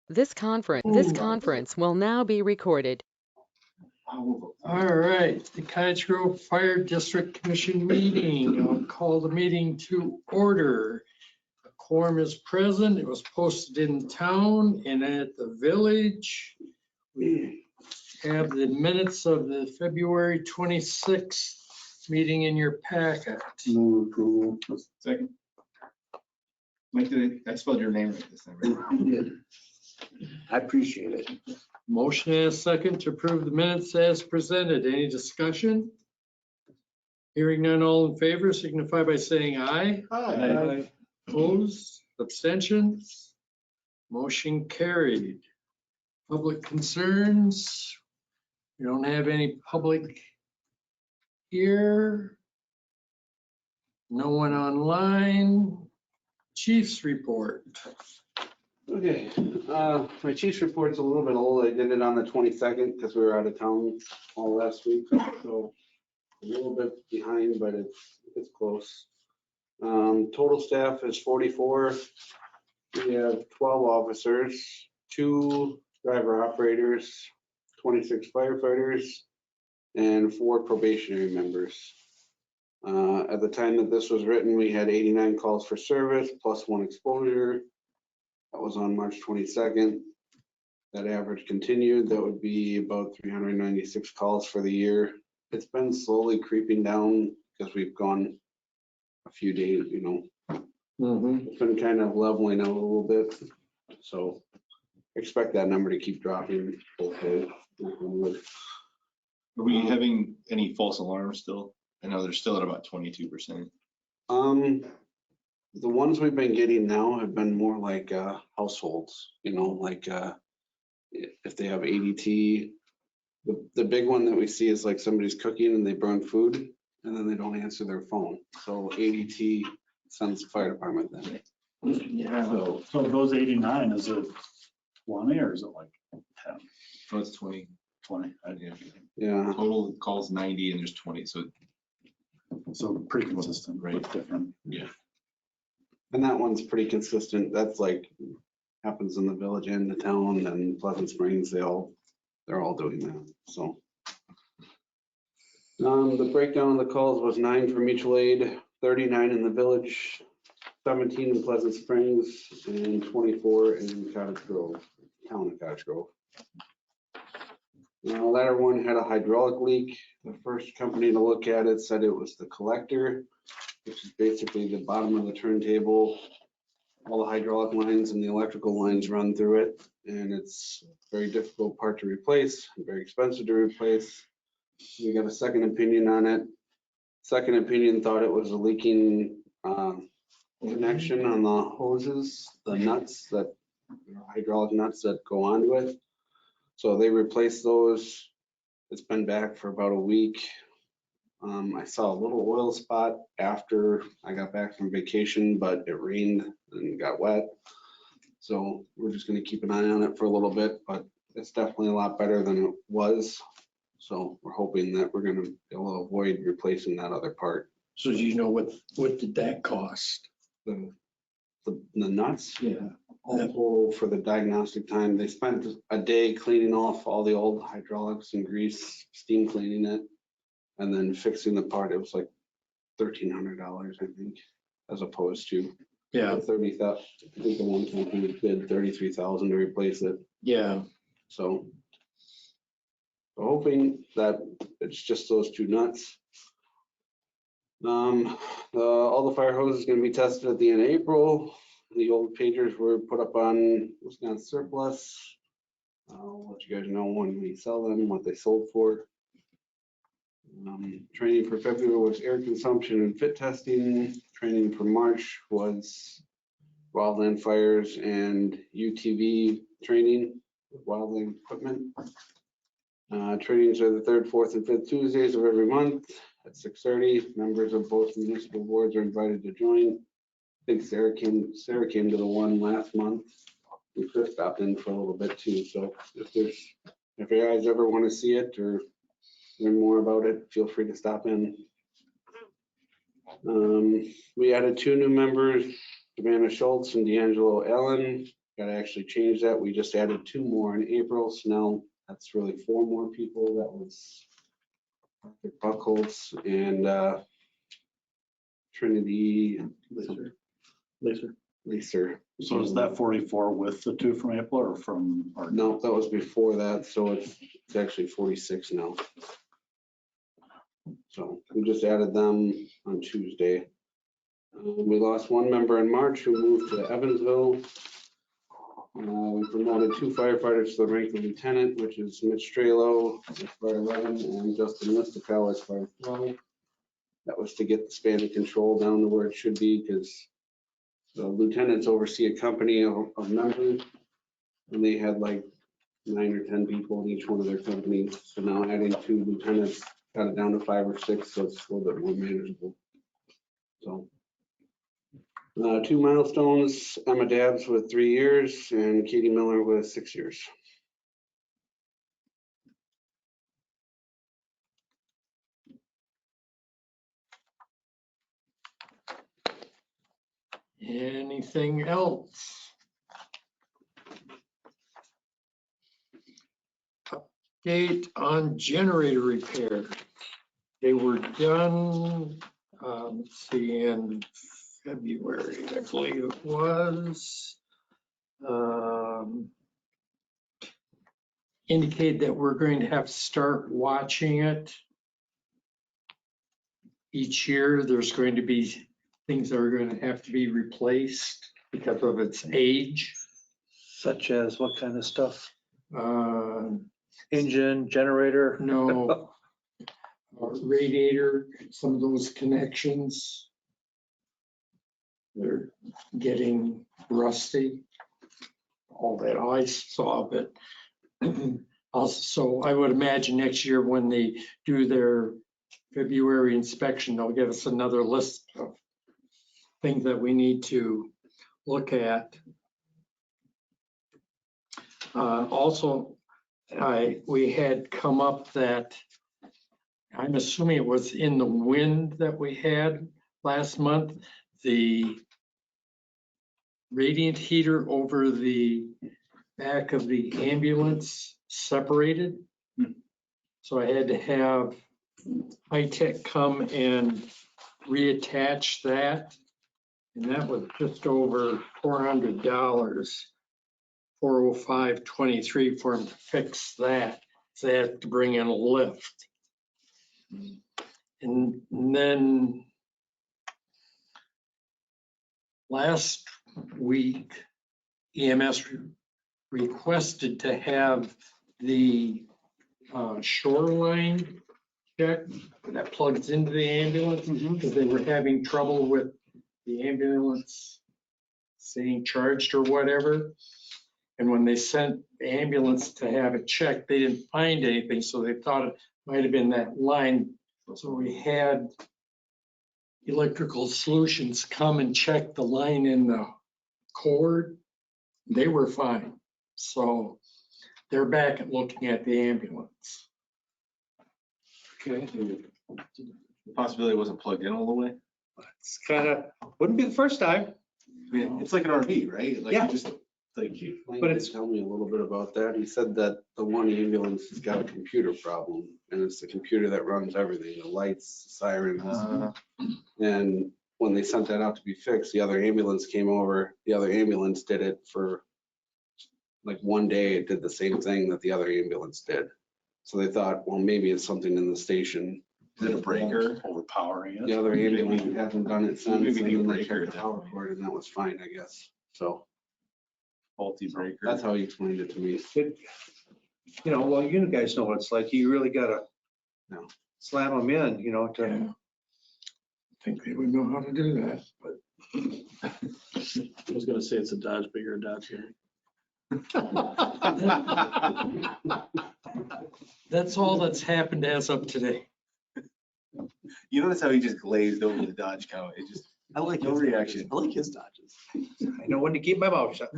This conference will now be recorded. All right, the Cottage Grove Fire District Commission meeting. I'll call the meeting to order. A quorum is present. It was posted in town and at the village. We have the minutes of the February 26th meeting in your packet. Move approval. Second. Mike, I spelled your name right this time, right? You did. I appreciate it. Motion and a second to approve the minutes as presented. Any discussion? Hearing none, all in favor signify by saying aye. Aye. Opposed, abstentions? Motion carried. Public concerns? We don't have any public here. No one online. Chief's report. Okay, my chief's report's a little bit old. I did it on the 22nd because we were out of town all last week, so a little bit behind, but it's close. Total staff is 44. We have 12 officers, 2 driver operators, 26 firefighters, and 4 probationary members. At the time that this was written, we had 89 calls for service plus 1 exposure. That was on March 22nd. That average continued. That would be about 396 calls for the year. It's been slowly creeping down because we've gone a few days, It's been kind of leveling out a little bit. So expect that number to keep dropping. Okay. Are we having any false alarms still? I know they're still at about 22%. The ones we've been getting now have been more like households, like if they have ADT. The big one that we see is like somebody's cooking and they burn food and then they don't answer their phone. So ADT sends the fire department then. Yeah. So those 89, is it 20 or is it like 10, So it's 20. 20? Yeah. Yeah. Total calls 90 and there's 20. So So pretty consistent, Right. but different. yeah. And that one's pretty consistent. That's like happens in the village and the town and Pleasant Springs. They're all doing that. So the breakdown of the calls was 9 for mutual aid, 39 in the village, 17 in Pleasant Springs, and 24 in Cottage Grove, town of Cottage Grove. Ladder one had a hydraulic leak. The first company to look at it said it was the collector, which is basically the bottom of the turntable. All the hydraulic lines and the electrical lines run through it, and it's a very difficult part to replace, very expensive to replace. We got a second opinion on it. Second opinion thought it was a leaking connection on the hoses, the nuts that hydraulic nuts that go onto it. So they replaced those. It's been back for about a week. I saw a little oil spot after I got back from vacation, but it rained and got wet. So we're just going to keep an eye on it for a little bit, but it's definitely a lot better than it was. So we're hoping that we're going to be able to avoid replacing that other part. So do you know what did that cost? The nuts, Yeah. all for the diagnostic time. They spent a day cleaning off all the old hydraulics and grease, steam cleaning it, and then fixing the part. It was like $1,300, I think, as opposed to Yeah. 30,000. I think the one company bid 33,000 to replace it. Yeah. So hoping that it's just those 2 nuts. All the fire hoses going to be tested at the end of April. The old pagers were put up on Wisconsin Surplus. I'll let you guys know when we sell them, what they sold for. Training for February was air consumption and fit testing. Training for March was wildland fires and UTV training with wildland equipment. Trainings are the 3rd, 4th, and 5th Tuesdays of every month at 6:30. Members of both municipal boards are invited to join. I think Sarah came to the one last month. And Chris stopped in for a little bit too. So if you guys ever want to see it or learn more about it, feel free to stop in. We added 2 new members, Savannah Schultz and D'Angelo Allen. Gotta actually change that. We just added 2 more in April, so now that's really 4 more people. That was Buckholz and Trinity Leeser. So is that 44 with the 2 from April or from? Or No, that was before that, so it's actually 46 now. So we just added them on Tuesday. We lost 1 member in March who moved to Evansville. We promoted 2 firefighters to the rank of lieutenant, which is Mitch Strelo as fire 11 and Justin Mistical as fire 12. That was to get the span of control down to where it should be, because the lieutenants oversee a company of members, and they had like 9 or 10 people in each one of their companies. So now adding 2 lieutenants got it down to 5 or 6, so it's a little bit more manageable. So 2 milestones, Emma Dabbs with 3 years and Katie Miller with 6 years. Anything else? Update on generator repair. They were done, let's see, in February, I believe it was. Indicate that we're going to have to start watching it. Each year, there's going to be things that are going to have to be replaced because of its age. Such as what kind of stuff? Uh, Engine, generator? No. Radiator, some of those connections. They're getting rusty. All that I saw, but also I would imagine next year when they do their February inspection, they'll give us another list of things that we need to look at. Also, we had come up that, I'm assuming it was in the wind that we had last month, the radiant heater over the back of the ambulance separated. So I had to have High Tech come and reattach that. And that was just over $400, $405.23 for them to fix that. So they have to bring in a lift. And then last week, EMS requested to have the shoreline check that plugs into the ambulance because they were having trouble with the ambulance saying charged or whatever. And when they sent the ambulance to have it checked, they didn't find anything, so they thought it might have been that line. So we had Electrical Solutions come and check the line in the cord. They were fine. So they're back at looking at the ambulance. Okay. Possibility it wasn't plugged in all the way. It's kind of, wouldn't be the first time. I mean, it's like an RV, right? Like Yeah. you just like you. But it's tell me a little bit about that. He said that the one ambulance has got a computer problem, and it's the computer that runs everything, the lights, sirens. And when they sent that out to be fixed, the other ambulance came over. The other ambulance did it for like 1 day. It did the same thing that the other ambulance did. So they thought, well, maybe it's something in the station. Is it a breaker? Overpowering it. The other ambulance hasn't done it since. Maybe And the then they breaker checked the at that power point. cord, and that was fine, I guess. So Faulty breaker. that's how he explained it to me. It- You know, well, you guys know what it's like. You really gotta No. slam them in, you know, to, Yeah. I think they would know how to do that, but I was gonna say it's a Dodge, bigger Dodge. that's all that's happened as of today. You notice how he just glazed over the Dodge count? It just, I like no his reaction. I like his Dodges. I know when to keep my mouth shut.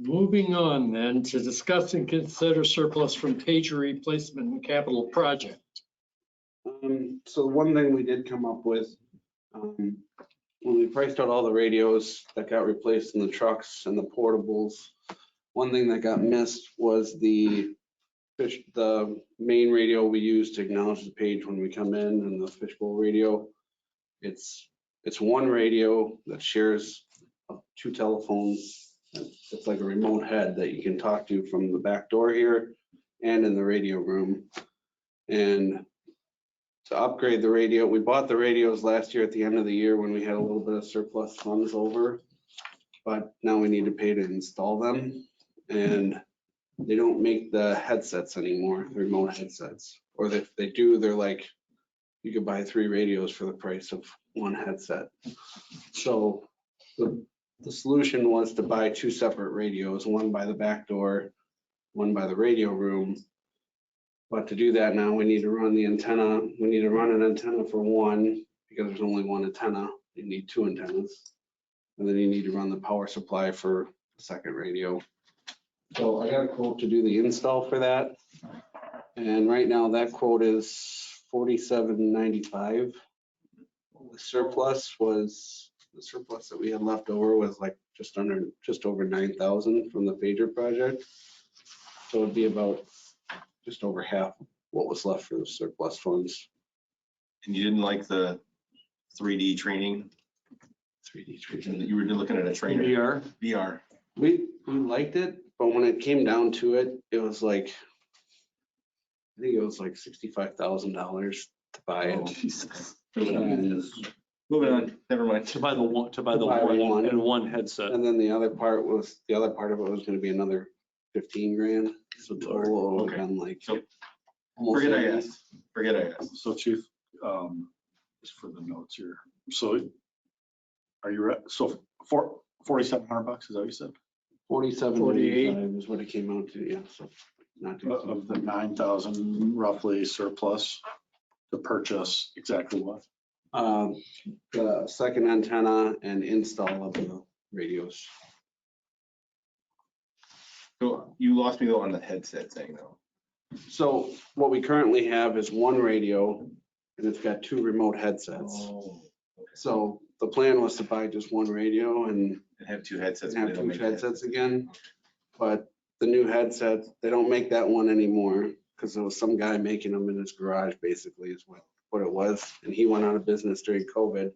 Moving on then to discuss and consider surplus from pager replacement and capital project. So one thing we did come up with, when we priced out all the radios that got replaced in the trucks and the portables, one thing that got missed was the main radio we use to acknowledge the page when we come in, and the fishbowl radio. It's one radio that shares 2 telephones. It's like a remote head that you can talk to from the back door here and in the radio room. And to upgrade the radio, we bought the radios last year at the end of the year when we had a little bit of surplus funds over, but now we need to pay to install them. And they don't make the headsets anymore, the remote headsets. Or if they do, they're like, you could buy 3 radios for the price of 1 headset. So the solution was to buy 2 separate radios, one by the back door, one by the radio room. But to do that now, we need to run the antenna. We need to run an antenna for one because there's only 1 antenna. You need 2 antennas. And then you need to run the power supply for the second radio. So I got a quote to do the install for that. And right now that quote is $47.95. The surplus that we had left over was like just over 9,000 from the Phaedra project. So it'd be about just over half what was left for the surplus funds. And you didn't like the 3D training? 3D training. You were looking at a trainer. VR. We liked it, but when it came down to it, it was like, I think it was like $65,000 to buy it. Oh, Jesus. And Moving on, never mind. To buy the one one. and one headset. and then the other part of it was gonna be another 15 grand. So total it would have been like. So, almost Forget I 80. asked. Forget I asked. So Chief, just for the notes here, so are you, so $4,700, is that what you said? 47.85 is what it came out to, yeah, so not too. Of the 9,000 roughly surplus to purchase exactly what? The second antenna and install of the radios. So you lost me though on the headset thing though. So what we currently have is 1 radio and it's got 2 remote headsets. Oh. So the plan was to buy just 1 radio and And have 2 headsets. but have they don't 2 make headsets again. But the new headsets, they don't make that one anymore because there was some guy making them in his garage basically is what it was. And he went out of business during COVID.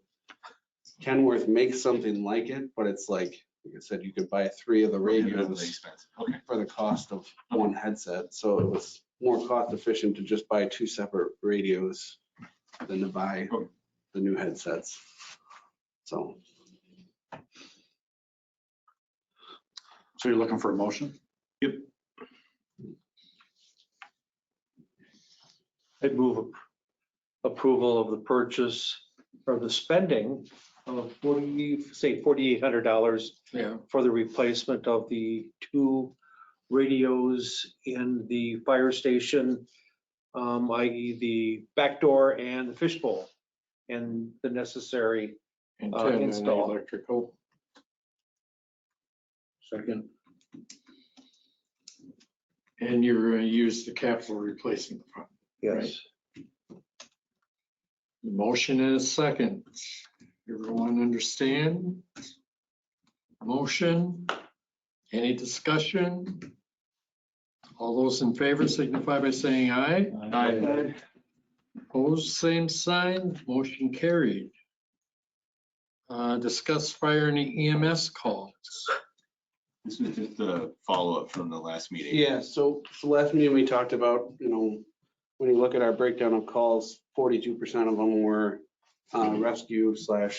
Kenworth makes something like it, but it's like I said, you could buy 3 of the radios Expensive. Okay. for the cost of 1 headset. So it was more cost efficient to just buy 2 separate radios than to buy the new headsets. So So you're looking for a motion? I'd move approval of the purchase or the spending of $4,800 Yeah, for the replacement of the 2 radios in the fire station, i.e. the back door and the fishbowl, and the necessary antenna and install. electrical. Second. And you're going to use the capital replacement fund. Yes. Motion and a second. Everyone understand? Motion? Any discussion? All those in favor signify by saying aye. Aye. Opposed, same sign. Motion carried. Discuss fire and EMS calls. This is just a follow-up from the last meeting. yeah, so last meeting we talked about, when you look at our breakdown of calls, 42% of them were rescue style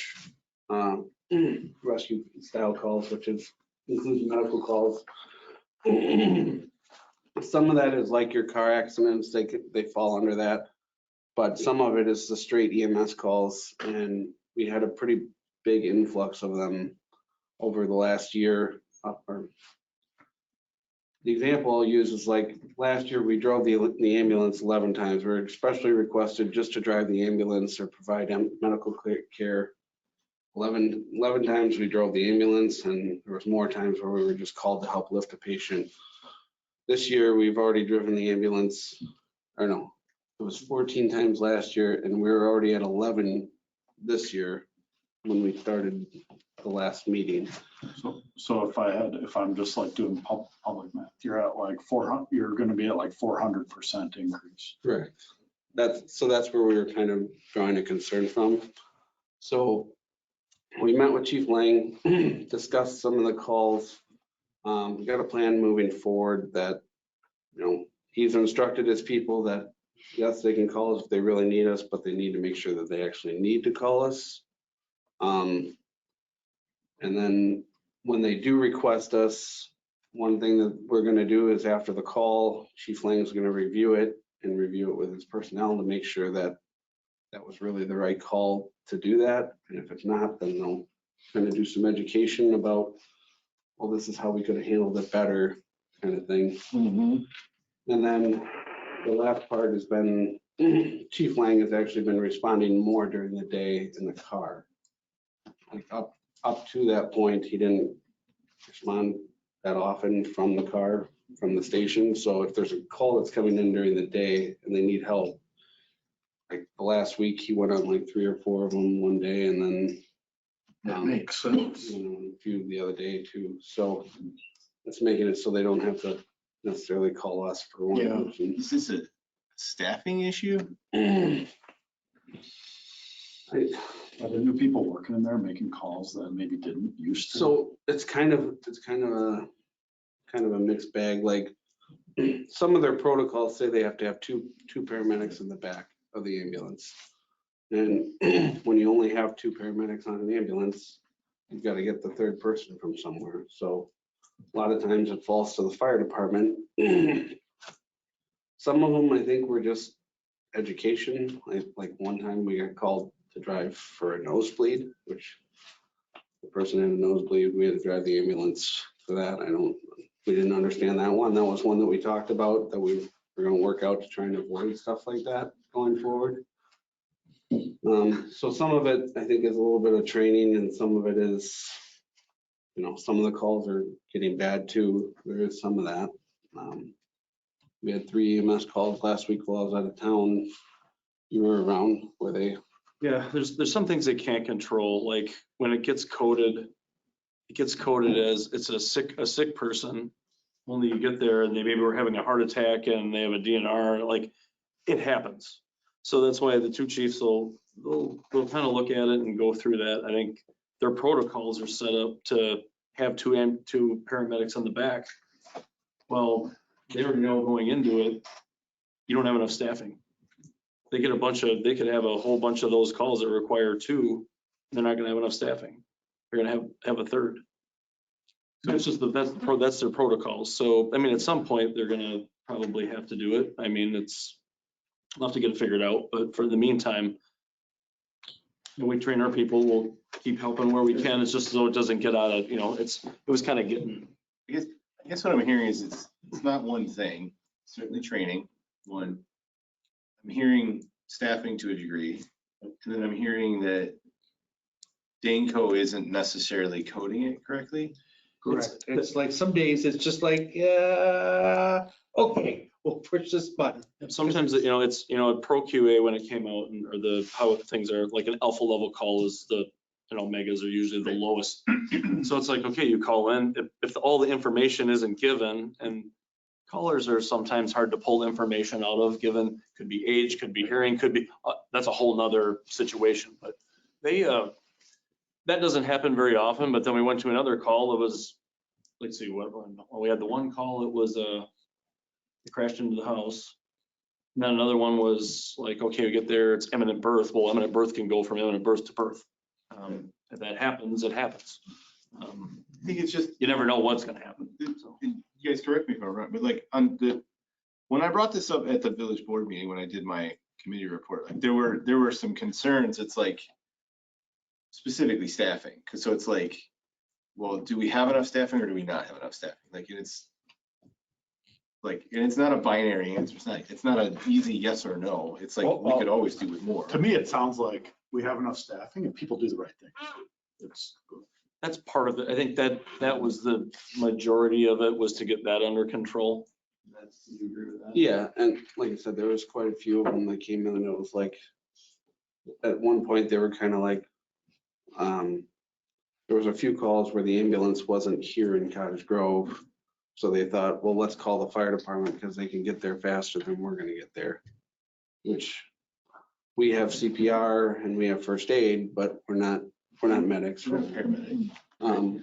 calls, which includes medical calls. Some of that is like your car accidents, they fall under that. But some of it is the straight EMS calls, and we had a pretty big influx of them over the last year. The example I'll use is like last year we drove the ambulance 11 times. We're especially requested just to drive the ambulance or provide medical care. 11 times we drove the ambulance, and there was more times where we were just called to help lift a patient. This year we've already driven the ambulance, or no, it was 14 times last year, and we were already at 11 this year. when we started the last meeting. So if I'm just like doing public math, you're at like 400, you're gonna be at like 400% increase. Correct. That's where we were kind of drawing a concern from. So we met with Chief Lang, discussed some of the calls. We got a plan moving forward that, he's instructed his people that, yes, they can call us if they really need us, but they need to make sure that they actually need to call us. And then when they do request us, one thing that we're gonna do is after the call, Chief Lang is gonna review it and review it with his personnel to make sure that that was really the right call to do that. And if it's not, then they'll kind of do some education about, well, this is how we could have handled it better, kind of thing. And then the last part has been, Chief Lang has actually been responding more during the day in the car. Like up to that point, he didn't respond that often from the car, from the station. So if there's a call that's coming in during the day and they need help, like the last week, he went on like 3 or 4 of them one day, and then That makes sense. a few the other day too. So it's making it so they don't have to necessarily call us for one. Yeah. person. Is this a staffing issue? Are there new people working in there making calls that maybe didn't used to? So it's kind of a mixed bag. Like some of their protocols say they have to have two paramedics in the back of the ambulance. And when you only have 2 paramedics on an ambulance, you've got to get the third person from somewhere. So a lot of times it falls to the fire department. Some of them, I think, were just education. Like one time we got called to drive for a nosebleed, which the person had a nosebleed. We had to drive the ambulance for that. We didn't understand that one. That was one that we talked about, that we were going to work out to try and avoid stuff like that going forward. So some of it, I think, is a little bit of training, and some of it is, some of the calls are getting bad too. There is some of that. We had 3 EMS calls last week while I was out of town. You were around where they. Yeah, there's some things they can't control, like when it gets coded as it's a sick person. Only you get there and they maybe were having a heart attack and they have a DNR, like it happens. So that's why the 2 chiefs they'll kind of look at it and go through that. I think their protocols are set up to have 2 paramedics on the back. Well, they already know going into it, you don't have enough staffing. They could have a whole bunch of those calls that require 2. They're not gonna have enough staffing. They're gonna have a third. So it's just that's their protocols. So, I mean, at some point, they're gonna probably have to do it. I mean, we'll have to get it figured out, but for the meantime, we train our people, we'll keep helping where we can. It's just so it doesn't get out of, it was kind of getting. I guess what I'm hearing is it's not one thing, certainly training, one. I'm hearing staffing to a degree, and then I'm hearing that Daneco isn't necessarily coding it correctly. Correct. It's like some days it's just like, yeah, okay, we'll push this button. Sometimes, it's, Pro QA when it came out or how things are, like an alpha level call is the, megas are usually the lowest. So it's like, okay, you call in, if all the information isn't given, and callers are sometimes hard to pull information out of, given, could be age, could be hearing, could be, that's a whole nother situation, but that doesn't happen very often. But then we went to another call. It was, let's see, we had the one call, it was, it crashed into the house. And then another one was like, okay, we get there, it's imminent birth. Well, imminent birth can go from imminent birth to birth. If that happens, it happens. I think it's just, You never know what's gonna happen. So. you guys correct me if I'm wrong, but like when I brought this up at the village board meeting, when I did my committee report, like there were some concerns. It's like specifically staffing. So it's like, well, do we have enough staffing or do we not have enough staffing? Like it's not a binary answer. It's not an easy yes or no. It's like we could always do with more. To me, it sounds like we have enough staffing and people do the right thing. That's part of it. I think that was the majority of it, was to get that under control. Do you agree with that? Yeah, and like I said, there was quite a few of them that came in, and it was like, at one point, they were kind of like, There was a few calls where the ambulance wasn't here in Cottage Grove. So they thought, well, let's call the fire department because they can get there faster than we're gonna get there. Which we have CPR and we have first aid, but we're not medics. We're Paramedic.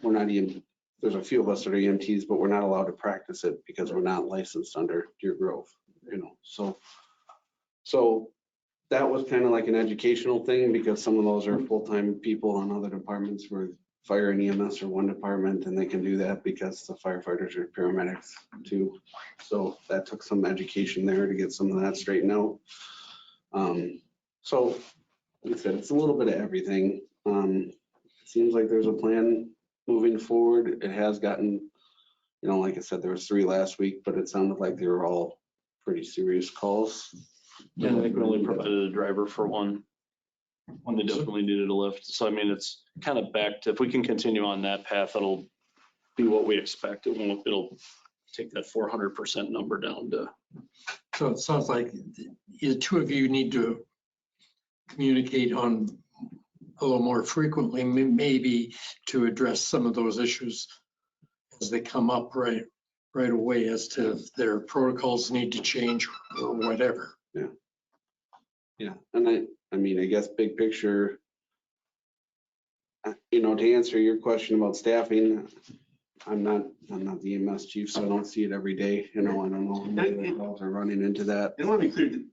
we're not even, there's a few of us that are EMTs, but we're not allowed to practice it because we're not licensed under Deer Grove, so that was kind of like an educational thing because some of those are full-time people on other departments where fire and EMS are one department and they can do that because the firefighters are paramedics too. So that took some education there to get some of that straightened out. So like I said, it's a little bit of everything. It seems like there's a plan moving forward. It has gotten, like I said, there was 3 last week, but it sounded like they were all pretty serious calls. And I think we only provided a driver for one. When they definitely needed a lift. So I mean, it's kind of back to, if we can continue on that path, it'll be what we expect. It'll take that 400% number down to. So it sounds like the two of you need to communicate on a little more frequently, maybe to address some of those issues as they come up right away as to if their protocols need to change or whatever. Yeah, and I mean, I guess big picture, to answer your question about staffing, I'm not the EMS chief, so I don't see it every day. I don't know how many calls are running into that. I want to be clear, that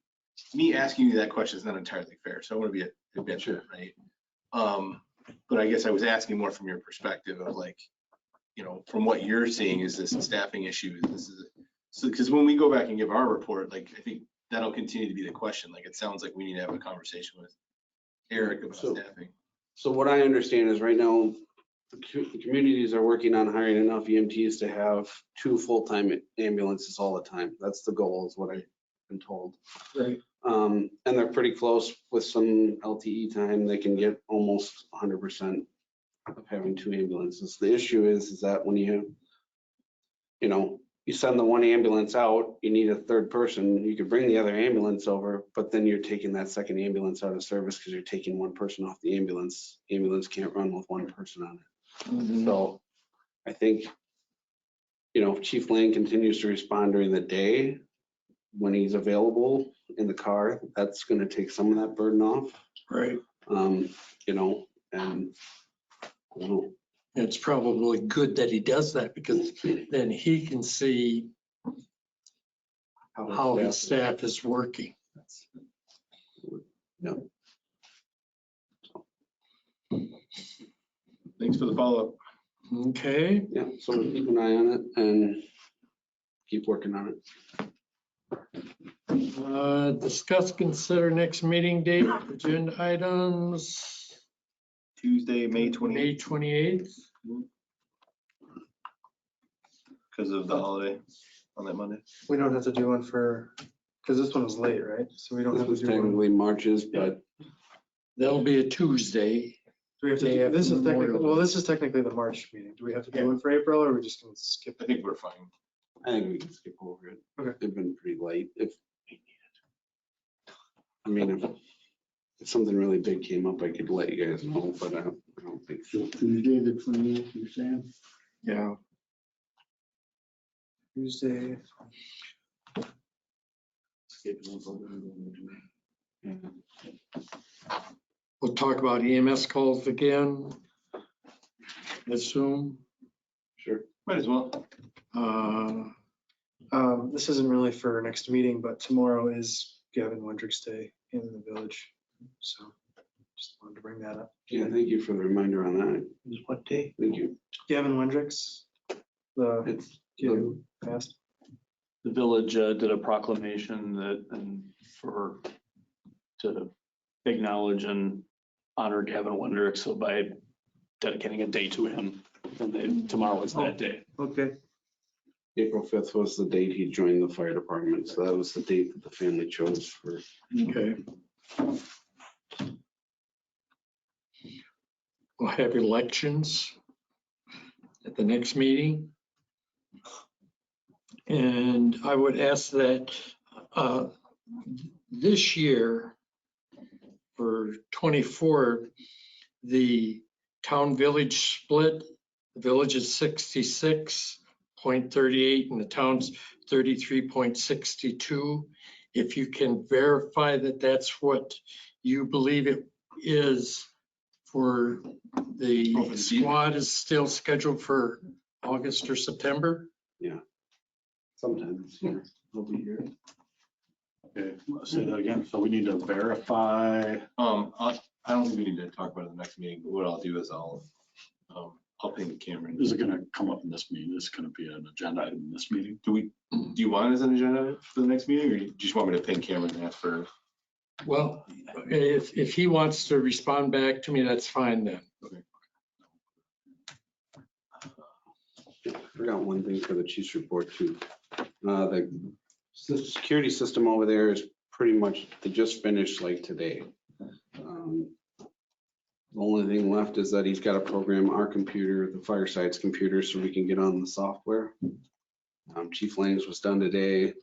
me asking you that question is not entirely fair, so I want to be a bit sure, right? But I guess I was asking more from your perspective of like, from what you're seeing, is this a staffing issue? So because when we go back and give our report, like, I think that'll continue to be the question. Like, it sounds like we need to have a conversation with Eric about staffing. So what I understand is right now, the communities are working on hiring enough EMTs to have 2 full-time ambulances all the time. That's the goal, is what I've been told. Right. And they're pretty close with some LTE time. They can get almost 100% of having 2 ambulances. The issue is that when you send the 1 ambulance out, you need a 3rd person. You could bring the other ambulance over, but then you're taking that 2nd ambulance out of service because you're taking 1 person off the ambulance. Ambulance can't run with 1 person on it. Mhm. So I think, if Chief Lane continues to respond during the day when he's available in the car, that's going to take some of that burden off. Right. And I don't know. It's probably good that he does that because then he can see how his staff is working. Yeah. Thanks for the follow-up. Okay. Yeah, so we'll keep an eye on it and keep working on it. Discuss, consider next meeting date, agenda items, Tuesday, May 28th, May 28th. because of the holiday on that Monday. We don't have to do one because this one was late, right? So we don't This have to was do one. technically March's, but That'll be a Tuesday. Do we have to Day do, after this is Memorial technically, Day. well, this is technically the March meeting. Do we have to do Yeah. one for April or are we just gonna skip I it? think we're fine. I think we can skip over it. Okay. They've been pretty light. If something really big came up, I could let you guys know, but I don't think so. Tuesday, the 28th, you're saying? Yeah. Tuesday. We'll talk about EMS calls again. I assume. Sure. Might as well. This isn't really for next meeting, but tomorrow is Gavin Wendrick's day in the village. So just wanted to bring that up. Yeah, thank you for the reminder on that. What day? Thank you. Gavin Wendrick's, the It's kid who passed. The village did a proclamation to acknowledge and honor Gavin Wendrick. So by dedicating a day to him, and tomorrow is that day. Okay. April 5th was the date he joined the fire department. So that was the date that the family chose for. Okay. We'll have elections at the next meeting. And I would ask that this year for 24, the town village split. The village is 66.38 and the town's 33.62. If you can verify that that's what you believe it is for the squad is still scheduled for August or September. Sometime this year, we'll be here. Okay, let's say that again. So we need to verify. I don't think we need to talk about it in the next meeting, but what I'll do is I'll ping Cameron. Is it going to come up in this meeting? Is it going to be an agenda item in this meeting? Do you want it as an agenda for the next meeting, or you just want me to ping Cameron and ask for? Well, if he wants to respond back to me, that's fine then. I forgot one thing for the chief's report too. The security system over there is pretty much, they just finished like today. The only thing left is that he's got to program our computer, the Fireside's computer, so we can get on the software. Chief Lane's was done today.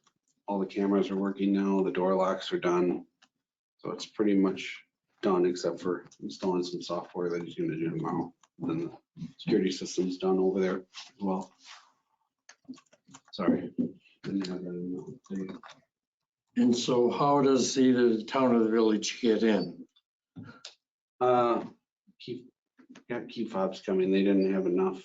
All the cameras are working now. The door locks are done. So it's pretty much done except for installing some software that he's gonna do tomorrow. Then the security system's done over there as well. Sorry. Didn't have that in the- And so how does either the town or the village get in? Key fobs coming. They didn't have enough.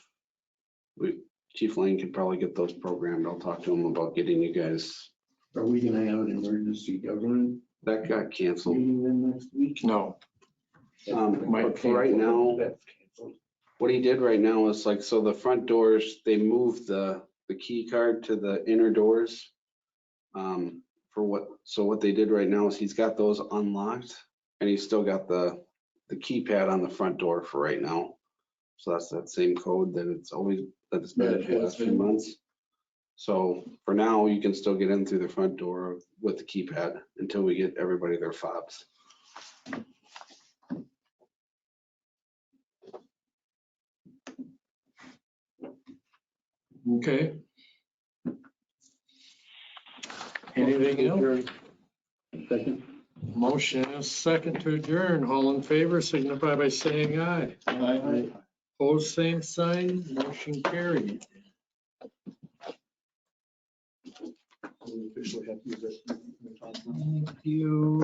Chief Lane could probably get those programmed. I'll talk to him about getting you guys. Are we gonna have an emergency government That got canceled. meeting then next week? No. But for right now, That's canceled. what he did right now is like, so the front doors, they moved the key card to the inner doors. So what they did right now is he's got those unlocked and he's still got the keypad on the front door for right now. So that's that same code that it's been for the last few months. So for now, you can still get in through the front door with the keypad until we get everybody their fobs. Okay. Anything else? Second. Motion is second to adjourn. All in favor signify by saying aye. Aye. Opposed, same sign. Motion carried. We officially have to use it. Thank you.